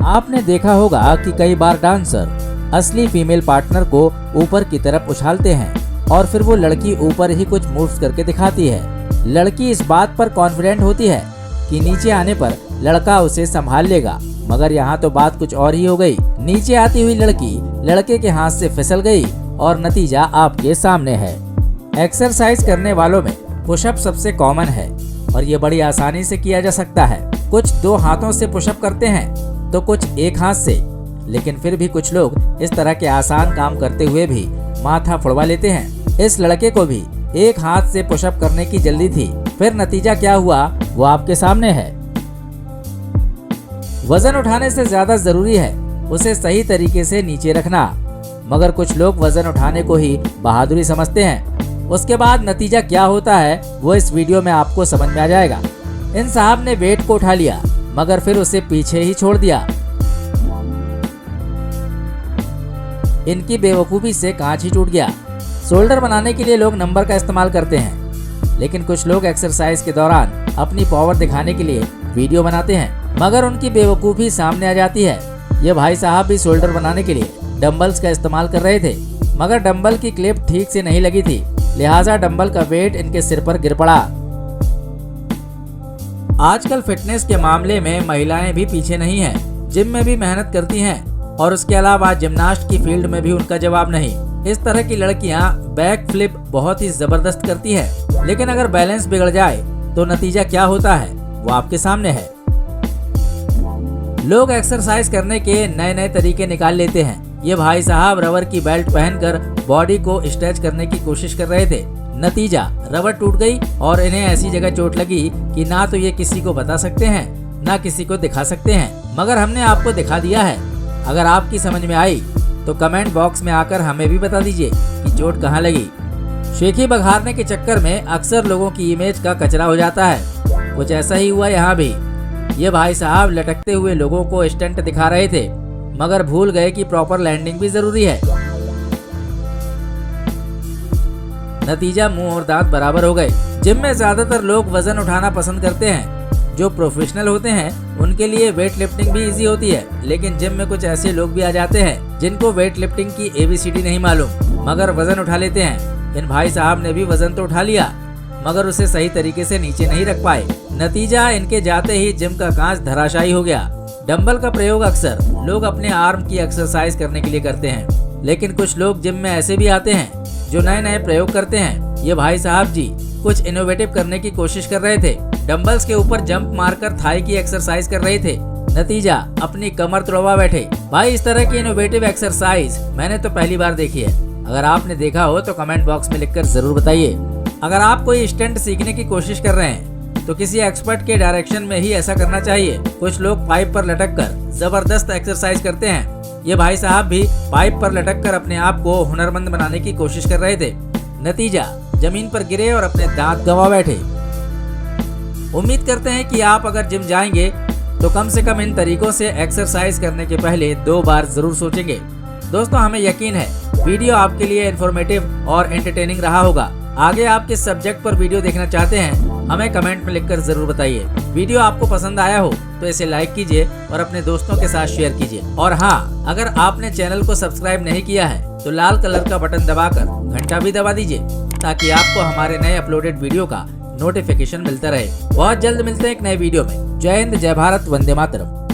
आपने देखा होगा कि कई बार डांसर असली फीमेल पार्टनर को ऊपर की तरफ उछालते हैं और फिर वो लड़की ऊपर ही कुछ मूव्स करके दिखाती है। लड़की इस बात पर कॉन्फिडेंट होती है कि नीचे आने पर लड़का उसे संभाल लेगा, मगर यहाँ तो बात कुछ और ही हो गई। नीचे आती हुई लड़की लड़के के हाथ से फिसल गई और नतीजा आपके सामने है। एक्सरसाइज करने वालों में पुशअप सबसे कॉमन है और ये बड़ी आसानी से किया जा सकता है। कुछ 2 हाथों से पुशअप करते हैं तो कुछ 1 हाथ से, लेकिन फिर भी कुछ लोग इस तरह के आसान काम करते हुए भी माथा फुड़वा लेते हैं। इस लड़के को भी 1 हाथ से पुशअप करने की जल्दी थी, फिर नतीजा क्या हुआ वो आपके सामने है। वजन उठाने से ज्यादा जरूरी है उसे सही तरीके से नीचे रखना, मगर कुछ लोग वजन उठाने को ही बहादुरी समझते हैं। उसके बाद नतीजा क्या होता है वो इस वीडियो में आपको समझ में आ जाएगा। इन साहब ने वेट को उठा लिया मगर फिर उसे पीछे ही छोड़ दिया। इनकी बेवकूफी से कांच ही टूट गया। शोल्डर बनाने के लिए लोग नंबर का इस्तेमाल करते हैं, लेकिन कुछ लोग एक्सरसाइज के दौरान अपनी पावर दिखाने के लिए वीडियो बनाते हैं, मगर उनकी बेवकूफी सामने आ जाती है। ये भाई साहब भी शोल्डर बनाने के लिए डंबल्स का इस्तेमाल कर रहे थे, मगर डंबल की क्लिप ठीक से नहीं लगी थी, लिहाजा डंबल का वेट इनके सिर पर गिर पड़ा। आजकल फिटनेस के मामले में महिलाएं भी पीछे नहीं हैं। जिम में भी मेहनत करती हैं और उसके अलावा जिम्नास्ट की फील्ड में भी उनका जवाब नहीं। इस तरह की लड़कियां बैक फ्लिप बहुत ही जबरदस्त करती हैं, लेकिन अगर बैलेंस बिगड़ जाए तो नतीजा क्या होता है वो आपके सामने है। लोग एक्सरसाइज करने के नए नए तरीके निकाल लेते हैं। ये भाई साहब रबर की बेल्ट पहनकर बॉडी को स्ट्रेच करने की कोशिश कर रहे थे। नतीजा रबर टूट गई और इन्हें ऐसी जगह चोट लगी कि ना तो ये किसी को बता सकते हैं ना किसी को दिखा सकते हैं, मगर हमने आपको दिखा दिया है। अगर आपकी समझ में आई तो कमेंट बॉक्स में आकर हमें भी बता दीजिए कि चोट कहाँ लगी। शेखी बघारने के चक्कर में अक्सर लोगों की इमेज का कचरा हो जाता है। कुछ ऐसा ही हुआ यहाँ भी। ये भाई साहब लटकते हुए लोगों को स्टंट दिखा रहे थे, मगर भूल गए कि प्रॉपर लैंडिंग भी जरूरी है। नतीजा मुंह और दांत बराबर हो गए। जिम में ज्यादातर लोग वजन उठाना पसंद करते हैं। जो प्रोफेशनल होते हैं उनके लिए वेट लिफ्टिंग भी इजी होती है, लेकिन जिम में कुछ ऐसे लोग भी आ जाते हैं जिनको वेट लिफ्टिंग की ABCD नहीं मालूम, मगर वजन उठा लेते हैं। इन भाई साहब ने भी वजन तो उठा लिया, मगर उसे सही तरीके से नीचे नहीं रख पाए। नतीजा इनके जाते ही जिम का कांच धराशायी हो गया। डंबल का प्रयोग अक्सर लोग अपने आर्म की एक्सरसाइज करने के लिए करते हैं, लेकिन कुछ लोग जिम में ऐसे भी आते हैं जो नए नए प्रयोग करते हैं। ये भाई साहब जी कुछ इनोवेटिव करने की कोशिश कर रहे थे। डंबल्स के ऊपर जंप मारकर थाई की एक्सरसाइज कर रहे थे। नतीजा अपनी कमर तोड़वा बैठे। भाई इस तरह की इनोवेटिव एक्सरसाइज मैंने तो पहली बार देखी है। अगर आपने देखा हो तो कमेंट बॉक्स में लिखकर जरूर बताइए। अगर आप कोई स्टंट सीखने की कोशिश कर रहे हैं तो किसी एक्सपर्ट के डायरेक्शन में ही ऐसा करना चाहिए। कुछ लोग पाइप पर लटक कर जबरदस्त एक्सरसाइज करते हैं। ये भाई साहब भी पाइप पर लटक कर अपने आप को हुनरमंद बनाने की कोशिश कर रहे थे। नतीजा जमीन पर गिरे और अपने दांत गंवा बैठे। उम्मीद करते हैं कि आप अगर जिम जाएंगे तो कम से कम इन तरीकों से एक्सरसाइज करने के पहले 2 बार जरूर सोचेंगे। दोस्तों हमें यकीन है वीडियो आपके लिए इन्फॉर्मेटिव और एंटरटेनिंग रहा होगा। आगे आप किस सब्जेक्ट पर वीडियो देखना चाहते हैं हमें कमेंट में लिखकर जरूर बताइए। वीडियो आपको पसंद आया हो तो इसे लाइक कीजिए और अपने दोस्तों के साथ शेयर कीजिए। और हाँ, अगर आपने चैनल को सब्सक्राइब नहीं किया है तो लाल कलर का बटन दबाकर घंटा भी दबा दीजिए, ताकि आपको हमारे नए अपलोडेड वीडियो का नोटिफिकेशन मिलता रहे। बहुत जल्द मिलते हैं एक नए वीडियो में। जय हिंद, जय भारत, वंदे मातरम।